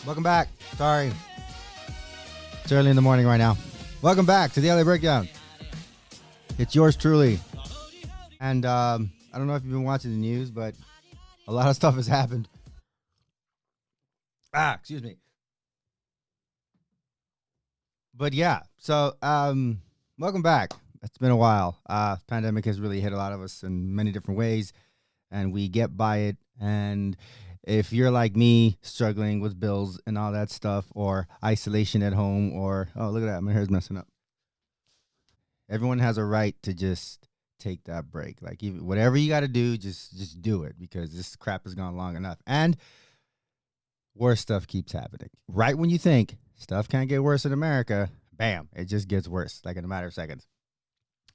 Welcome back. Sorry. It's early in the morning right now. Welcome back to the LA Breakdown. It's yours truly. And I don't know if you've been watching the news, but a lot of stuff has happened. Excuse me. But yeah, so welcome back. It's been a while. Pandemic has really hit a lot of us in many different ways, and we get by it. And if you're like me, struggling with bills and all that stuff, or isolation at home, or, oh, look at that, my hair's messing up. Everyone has a right to just take that break. Like, even whatever you got to do, just do it, because this crap has gone long enough. And worse stuff keeps happening. Right when you think stuff can't get worse in America, bam, it just gets worse, like in a matter of seconds.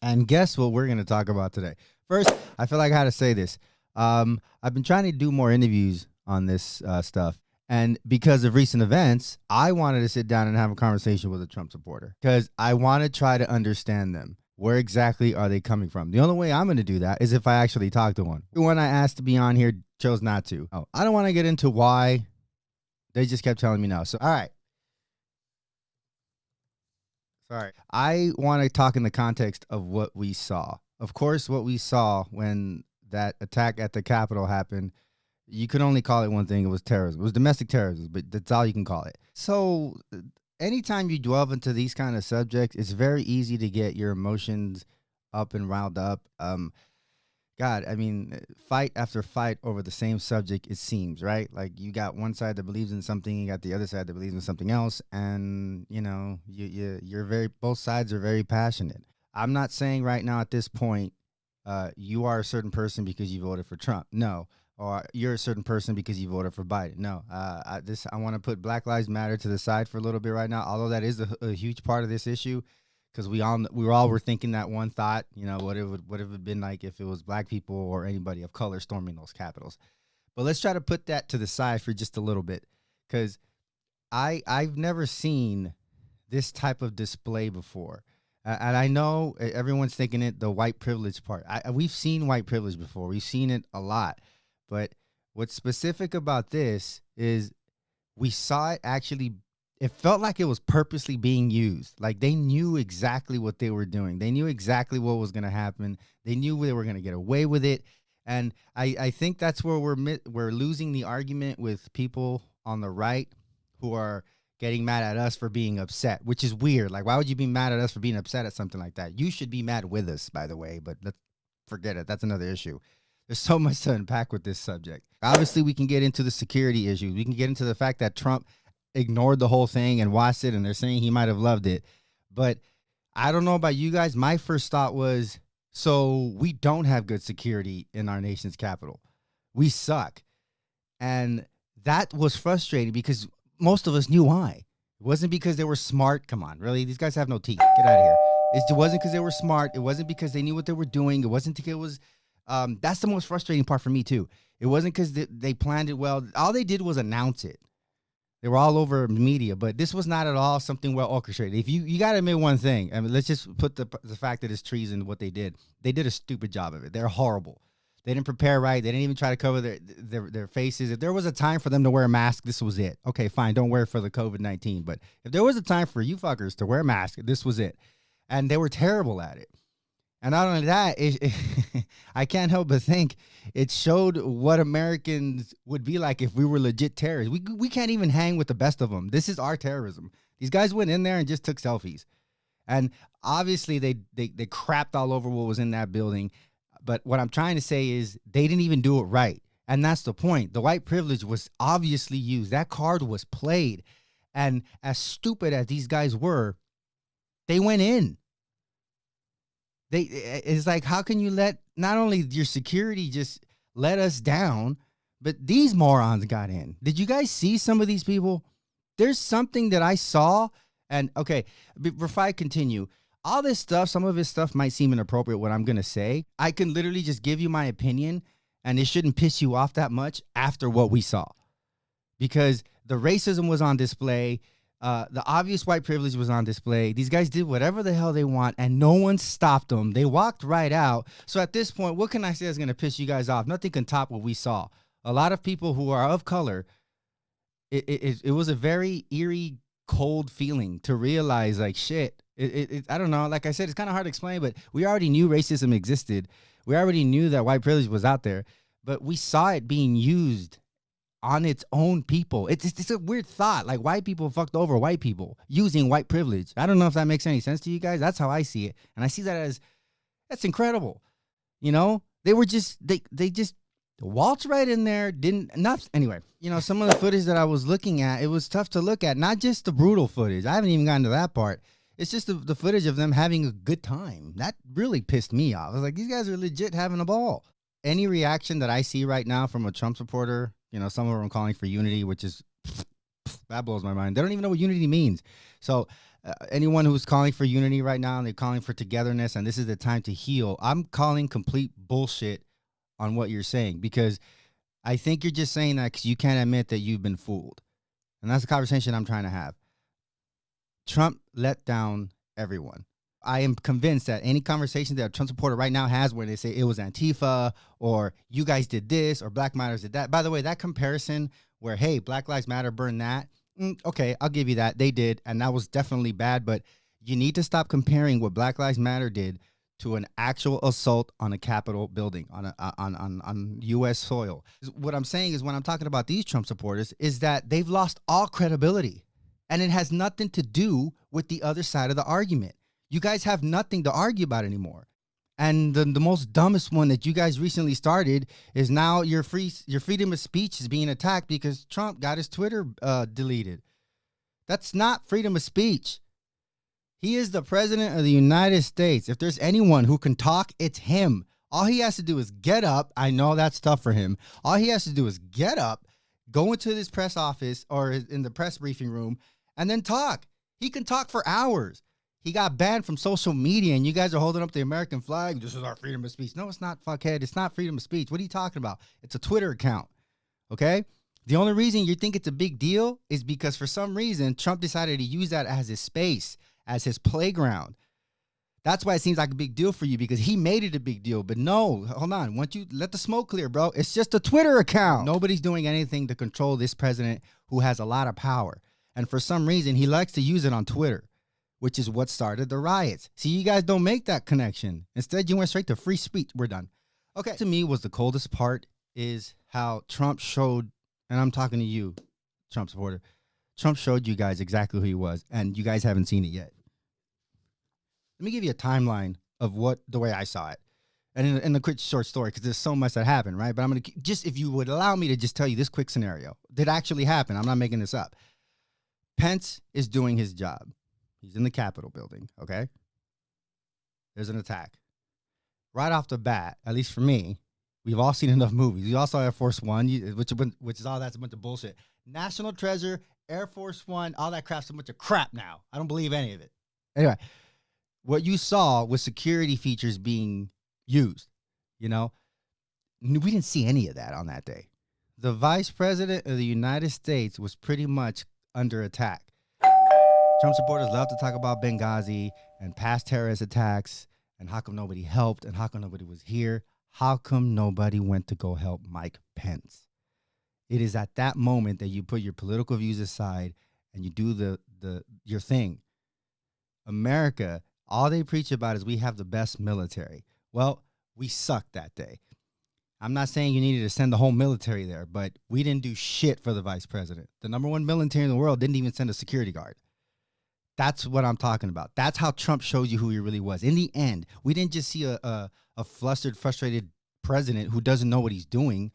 And guess what we're going to talk about today? First, I feel like I had to say this. I've been trying to do more interviews on this stuff. And because of recent events, I wanted to sit down and have a conversation with a Trump supporter, because I want to try to understand them. Where exactly are they coming from? The only way I'm going to do that is if I actually talk to one. The one I asked to be on here chose not to. Oh, I don't want to get into why. They just kept telling me no. So, all right. Sorry. I want to talk in the context of what we saw. Of course, what we saw when that attack at the Capitol happened, you could only call it one thing. It was terrorism. It was domestic terrorism, but that's all you can call it. So anytime you delve into these kind of subjects, it's very easy to get your emotions up and riled up. God, I mean, fight after fight over the same subject, it seems, right? Like, you got one side that believes in something, you got the other side that believes in something else, and, you know, both sides are very passionate. I'm not saying right now at this point, you are a certain person because you voted for Trump. No. Or you're a certain person because you voted for Biden. No. I want to put Black Lives Matter to the side for a little bit right now, although that is a huge part of this issue. Because we all were thinking that one thought, you know, what it would have been like if it was black people or anybody of color storming those capitals. But let's try to put that to the side for just a little bit, because I've never seen this type of display before. And I know everyone's thinking it, the white privilege part. We've seen white privilege before. We've seen it a lot. But what's specific about this is we saw it actually. It felt like it was purposely being used. Like, they knew exactly what they were doing. They knew exactly what was going to happen. They knew they were going to get away with it. And I think that's where we're losing the argument with people on the right who are getting mad at us for being upset, which is weird. Like, why would you be mad at us for being upset at something like that? You should be mad with us, by the way, but let's forget it. That's another issue. There's so much to unpack with this subject. Obviously, we can get into the security issues. We can get into the fact that Trump ignored the whole thing and watched it, and they're saying he might have loved it. But I don't know about you guys. My first thought was, so we don't have good security in our nation's capital. We suck. And that was frustrating because most of us knew why. It wasn't because they were smart. Come on, really? These guys have no teeth. Get out of here. It wasn't because they were smart. It wasn't because they knew what they were doing. It wasn't because it was, that's the most frustrating part for me too. It wasn't because they planned it well. All they did was announce it. They were all over media, but this was not at all something well orchestrated. If you got to admit one thing, I mean, let's just put the fact that it's treason, what they did. They did a stupid job of it. They're horrible. They didn't prepare right. They didn't even try to cover their faces. If there was a time for them to wear a mask, this was it. Okay, fine, don't wear it for the COVID-19. But if there was a time for you fuckers to wear a mask, this was it. And they were terrible at it. And not only that, I can't help but think it showed what Americans would be like if we were legit terrorists. We can't even hang with the best of them. This is our terrorism. These guys went in there and just took selfies. And obviously they crapped all over what was in that building. But what I'm trying to say is they didn't even do it right. And that's the point. The white privilege was obviously used. That card was played. And as stupid as these guys were, they went in. It's like, how can you let not only your security just let us down, but these morons got in? Did you guys see some of these people? There's something that I saw. And okay, before I continue, all this stuff, some of this stuff might seem inappropriate, what I'm going to say. I can literally just give you my opinion, and it shouldn't piss you off that much after what we saw. Because the racism was on display. The obvious white privilege was on display. These guys did whatever the hell they want, and no one stopped them. They walked right out. So at this point, what can I say is going to piss you guys off? Nothing can top what we saw. A lot of people who are of color it was a very eerie, cold feeling to realize, like, shit. I don't know. Like I said, it's kind of hard to explain, but we already knew racism existed. We already knew that white privilege was out there, but we saw it being used on its own people. It's a weird thought. Like, white people fucked over white people using white privilege. I don't know if that makes any sense to you guys. That's how I see it, and I see that as that's incredible. You know, they were just they just waltzed right in there. Didn't nothing. Anyway, you know, some of the footage that I was looking at, it was tough to look at. Not just the brutal footage. I haven't even gotten to that part. It's just the footage of them having a good time. That really pissed me off. I was like, these guys are legit having a ball. Any reaction that I see right now from a Trump supporter, you know, some of them calling for unity, which is, that blows my mind. They don't even know what unity means. So anyone who's calling for unity right now, and they're calling for togetherness, and this is the time to heal, I'm calling complete bullshit on what you're saying, because I think you're just saying that because you can't admit that you've been fooled. And that's the conversation I'm trying to have. Trump let down everyone. I am convinced that any conversation that a Trump supporter right now has where they say it was Antifa or you guys did this or Black Matters did that. By the way, that comparison where, hey, Black Lives Matter burned that. Okay, I'll give you that. They did. And that was definitely bad. But you need to stop comparing what Black Lives Matter did to an actual assault on a Capitol building on U.S. soil. What I'm saying is, when I'm talking about these Trump supporters, is that they've lost all credibility. And it has nothing to do with the other side of the argument. You guys have nothing to argue about anymore. And the most dumbest one that you guys recently started is now your freedom of speech is being attacked because Trump got his Twitter deleted. That's not freedom of speech. He is the president of the United States. If there's anyone who can talk, it's him. All he has to do is get up. I know that's tough for him. All he has to do is get up, go into this press office or in the press briefing room, and then talk. He can talk for hours. He got banned from social media, and you guys are holding up the American flag. This is our freedom of speech. No, it's not, fuckhead. It's not freedom of speech. What are you talking about? It's a Twitter account, okay? The only reason you think it's a big deal is because for some reason, Trump decided to use that as his space, as his playground. That's why it seems like a big deal for you, because he made it a big deal. But no, hold on. Once you let the smoke clear, bro, it's just a Twitter account. Nobody's doing anything to control this president who has a lot of power. And for some reason, he likes to use it on Twitter, which is what started the riots. See, you guys don't make that connection. Instead, you went straight to free speech. We're done. Okay. To me, was the coldest part is how Trump showed, and I'm talking to you, Trump supporter, Trump showed you guys exactly who he was, and you guys haven't seen it yet. Let me give you a timeline of the way I saw it. And in a quick short story, because there's so much that happened, right? But I'm going to just, if you would allow me to just tell you this quick scenario that actually happened. I'm not making this up. Pence is doing his job. He's in the Capitol building, okay? There's an attack. Right off the bat, at least for me, we've all seen enough movies. We all saw Air Force One, which is all that's a bunch of bullshit. National Treasure, Air Force One, all that crap's a bunch of crap now. I don't believe any of it. Anyway, what you saw was security features being used, you know? We didn't see any of that on that day. The vice president of the United States was pretty much under attack. Trump supporters love to talk about Benghazi and past terrorist attacks and how come nobody helped and how come nobody was here. How come nobody went to go help Mike Pence? It is at that moment that you put your political views aside and you do your thing. America, all they preach about is we have the best military. Well, we sucked that day. I'm not saying you needed to send the whole military there, but we didn't do shit for the vice president. The number one military in the world didn't even send a security guard. That's what I'm talking about. That's how Trump showed you who he really was. In the end, we didn't just see a flustered, frustrated president who doesn't know what he's doing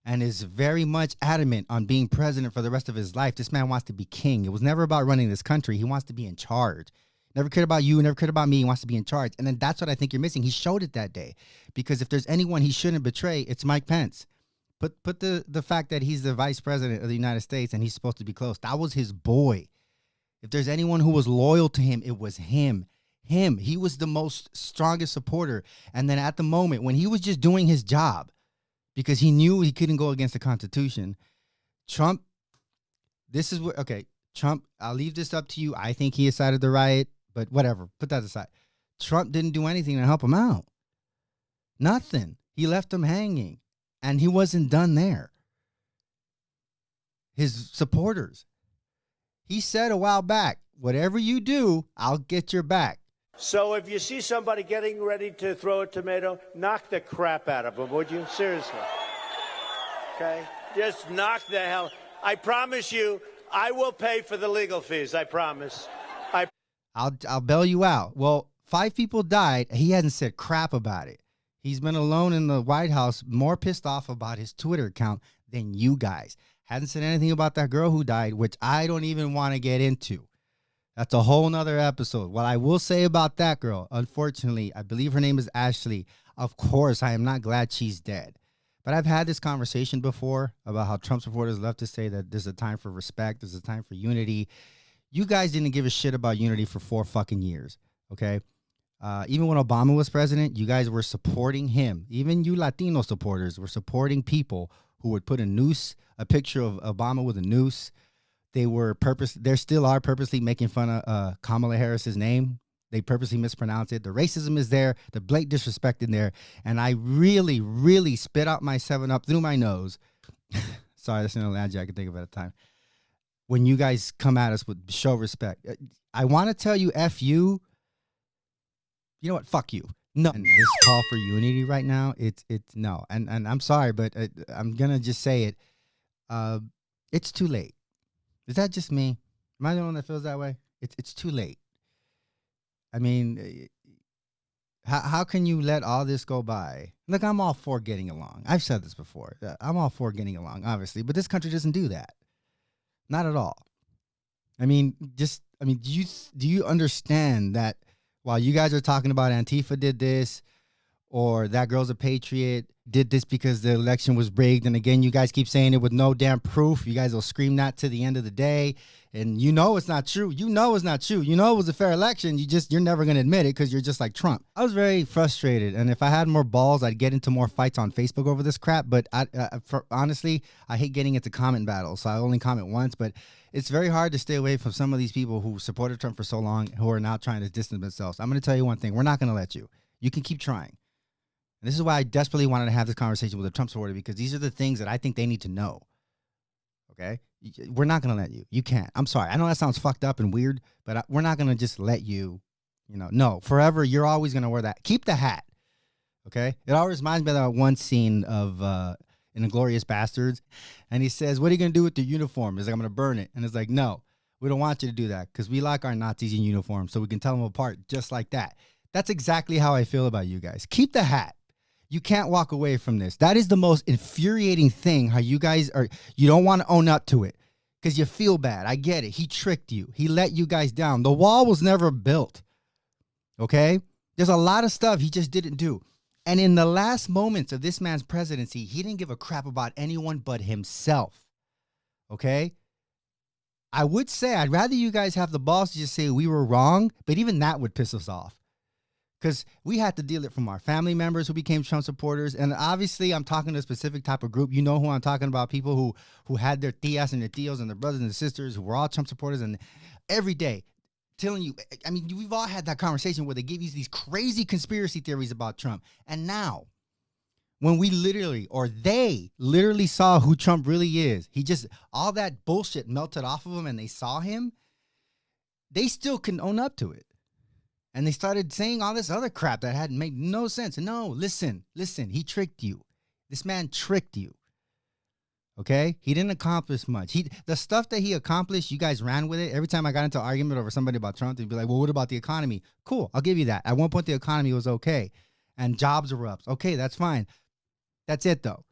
and is very much adamant on being president for the rest of his life. This man wants to be king. It was never about running this country. He wants to be in charge. Never cared about you, never cared about me. He wants to be in charge. And then that's what I think you're missing. He showed it that day. Because if there's anyone he shouldn't betray, it's Mike Pence. Put the fact that he's the vice president of the United States and he's supposed to be close. That was his boy. If there's anyone who was loyal to him, it was him. He was the most strongest supporter. And then at the moment when he was just doing his job, because he knew he couldn't go against the Constitution, Trump, Trump, I'll leave this up to you. I think he incited the riot, but whatever. Put that aside. Trump didn't do anything to help him out. Nothing. He left him hanging, and he wasn't done there. his supporters. He said a while back, whatever you do, I'll get your back. So if you see somebody getting ready to throw a tomato, knock the crap out of them, would you? Seriously. Okay? Just knock the hell. I promise you, I will pay for the legal fees. I promise. I'll bail you out. Well, 5 people died. He hasn't said crap about it. He's been alone in the White House, more pissed off about his Twitter account than you guys. Hasn't said anything about that girl who died, which I don't even want to get into. That's a whole nother episode. What I will say about that girl, unfortunately, I believe her name is Ashley. Of course, I am not glad she's dead. But I've had this conversation before about how Trump supporters love to say that there's a time for respect, there's a time for unity. You guys didn't give a shit about unity for 4 fucking years, okay? Even when Obama was president, you guys were supporting him. Even you Latino supporters were supporting people who would put a picture of Obama with a noose. They still are purposely making fun of Kamala Harris's name. They purposely mispronounce it. The racism is there, the blatant disrespect in there. And I really, really spit out my 7-Up through my nose. Sorry, that's the only analogy I can think of at a time. When you guys come at us with show respect. I want to tell you, F you. You know what? Fuck you. No. And this call for unity right now, it's no. And I'm sorry, but I'm going to just say it. It's too late. Is that just me? Am I the one that feels that way? It's too late. I mean, how can you let all this go by? Look, I'm all for getting along. I've said this before. I'm all for getting along, obviously, but this country doesn't do that. Not at all. I mean, do you understand that while you guys are talking about Antifa did this, or that girl's a patriot, did this because the election was rigged, and again, you guys keep saying it with no damn proof. You guys will scream that to the end of the day, and you know it's not true. You know it's not true. You know it was a fair election. You're never going to admit it because you're just like Trump. I was very frustrated, and if I had more balls, I'd get into more fights on Facebook over this crap, but honestly, I hate getting into comment battles, so I only comment once, but it's very hard to stay away from some of these people who supported Trump for so long, who are now trying to distance themselves. I'm going to tell you one thing. We're not going to let you. You can keep trying. And this is why I desperately wanted to have this conversation with a Trump supporter, because these are the things that I think they need to know. Okay? We're not going to let you. You can't. I'm sorry. I know that sounds fucked up and weird, but we're not going to just let you, no. Forever, you're always going to wear that. Keep the hat. Okay? It always reminds me of that one scene of in Inglourious Bastards. And he says, what are you going to do with the uniform? He's like, I'm going to burn it. And it's like, no, we don't want you to do that because we like our Nazis in uniform so we can tell them apart just like that. That's exactly how I feel about you guys. Keep the hat. You can't walk away from this. That is the most infuriating thing, how you guys you don't want to own up to it because you feel bad. I get it. He tricked you. He let you guys down. The wall was never built. Okay? There's a lot of stuff he just didn't do. And in the last moments of this man's presidency, he didn't give a crap about anyone but himself. Okay? I would say I'd rather you guys have the balls to just say we were wrong, but even that would piss us off. Because we had to deal it from our family members who became Trump supporters. And obviously, I'm talking to a specific type of group. You know who I'm talking about, people who had their tias and their tios and their brothers and sisters who were all Trump supporters. And every day, telling you, I mean, we've all had that conversation where they give you these crazy conspiracy theories about Trump. And now, when they literally saw who Trump really is, all that bullshit melted off of him and they saw him, they still couldn't own up to it. And they started saying all this other crap that had made no sense. And no, listen, he tricked you. This man tricked you. Okay? He didn't accomplish much. The stuff that he accomplished, you guys ran with it. Every time I got into an argument over somebody about Trump, they'd be like, well, what about the economy? Cool, I'll give you that. At one point, the economy was okay. And jobs were up. Okay, that's fine. That's it, though.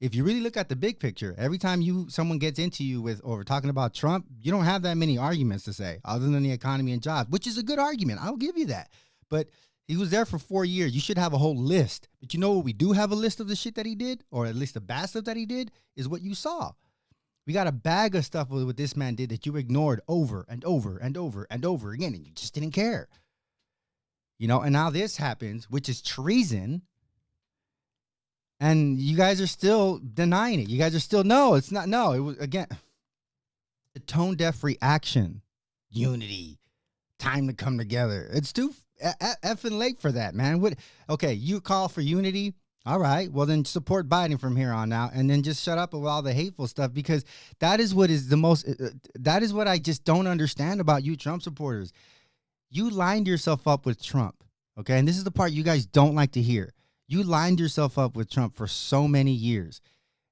If you really look at the big picture, every time someone gets into you over talking about Trump, you don't have that many arguments to say other than the economy and jobs, which is a good argument. I'll give you that. But he was there for 4 years. You should have a whole list. But you know what? We do have a list of the shit that he did, or at least the bad stuff that he did, is what you saw. We got a bag of stuff with what this man did that you ignored over and over and over and over again, and you just didn't care. And now this happens, which is treason. And you guys are still denying it. You guys are still, no, it's not. No, it was, again, the tone deaf reaction, unity, time to come together. It's too effing late for that, man. Okay, you call for unity All right. Well, then support Biden from here on out, and then just shut up with all the hateful stuff, because that is what is the most. That is what I just don't understand about you Trump supporters. You lined yourself up with Trump, okay? And this is the part you guys don't like to hear. You lined yourself up with Trump for so many years,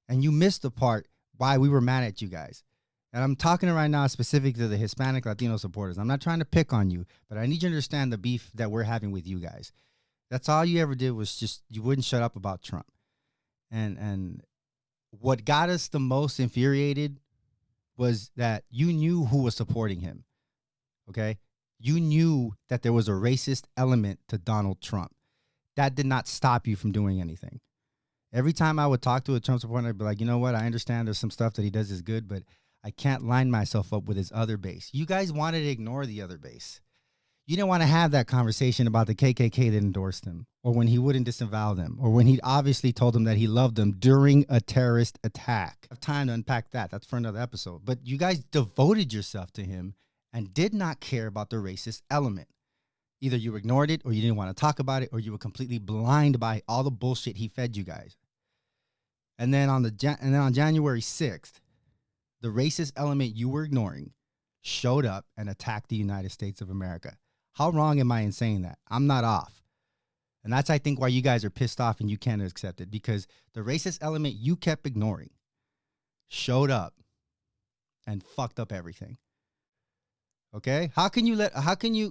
and you missed the part why we were mad at you guys. And I'm talking right now specific to the Hispanic Latino supporters. I'm not trying to pick on you, but I need you to understand the beef that we're having with you guys. That's all you ever did was just, you wouldn't shut up about Trump. And what got us the most infuriated was that you knew who was supporting him, okay? You knew that there was a racist element to Donald Trump. That did not stop you from doing anything. Every time I would talk to a Trump supporter, I'd be like, you know what? I understand there's some stuff that he does is good, but I can't line myself up with his other base. You guys wanted to ignore the other base. You didn't want to have that conversation about the KKK that endorsed him, or when he wouldn't disavow them, or when he obviously told them that he loved them during a terrorist attack. I have time to unpack that. That's for another episode. But you guys devoted yourself to him and did not care about the racist element. Either you ignored it, or you didn't want to talk about it, or you were completely blind by all the bullshit he fed you guys. And then on January 6th, the racist element you were ignoring showed up and attacked the United States of America. How wrong am I in saying that? I'm not off. And that's, I think, why you guys are pissed off and you can't accept it, because the racist element you kept ignoring showed up and fucked up everything. Okay? How can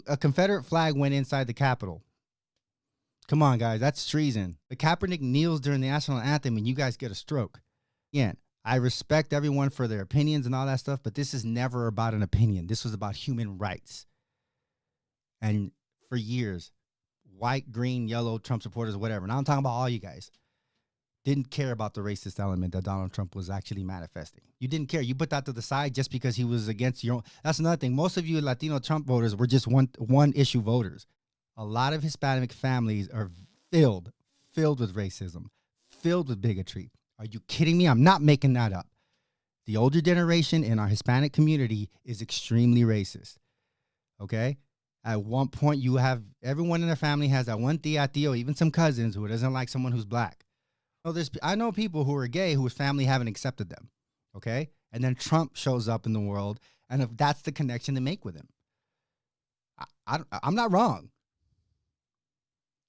a Confederate flag went inside the Capitol? Come on, guys. That's treason. The Kaepernick kneels during the national anthem and you guys get a stroke. Again, I respect everyone for their opinions and all that stuff, but this is never about an opinion. This was about human rights. And for years, white, green, yellow, Trump supporters, whatever. Now I'm talking about all you guys. Didn't care about the racist element that Donald Trump was actually manifesting. You didn't care. You put that to the side just because he was against your own. That's another thing. Most of you Latino Trump voters were just one issue voters. A lot of Hispanic families are filled with racism, filled with bigotry. Are you kidding me? I'm not making that up. The older generation in our Hispanic community is extremely racist. Okay? At one point, you have everyone in their family has that one tío, even some cousins who doesn't like someone who's black. I know people who are gay whose family haven't accepted them. Okay? And then Trump shows up in the world, and if that's the connection they make with him. I'm not wrong.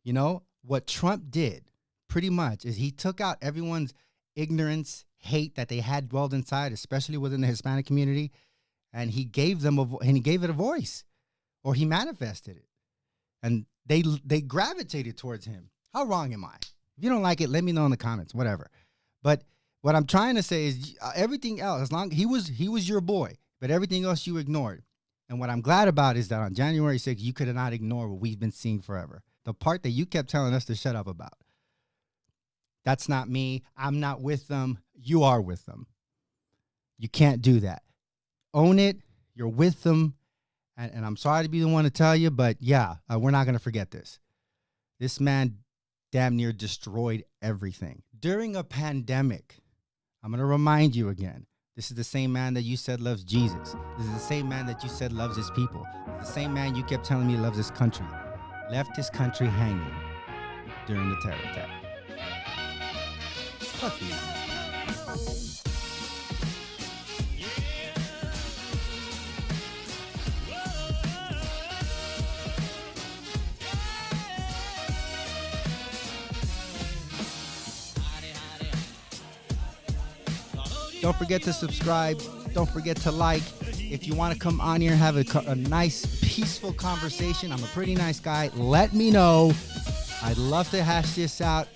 You know, what Trump did pretty much is he took out everyone's ignorance, hate that they had dwelled inside, especially within the Hispanic community, and he gave it a voice, or he manifested it, and they gravitated towards him. How wrong am I? If you don't like it, let me know in the comments, whatever. But what I'm trying to say is everything else, as long he was your boy, but everything else you ignored. And what I'm glad about is that on January 6th, you could not ignore what we've been seeing forever. The part that you kept telling us to shut up about. That's not me. I'm not with them. You are with them. You can't do that. Own it. You're with them. And I'm sorry to be the one to tell you, but yeah, we're not going to forget this. This man damn near destroyed everything. During a pandemic, I'm going to remind you again, this is the same man that you said loves Jesus. This is the same man that you said loves his people. The same man you kept telling me loves his country. Left his country hanging during the terror attack. Fuck you. Don't forget to subscribe. Don't forget to like. If you want to come on here and have a nice, peaceful conversation, I'm a pretty nice guy. Let me know. I'd love to hash this out.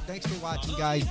Thanks for watching, guys.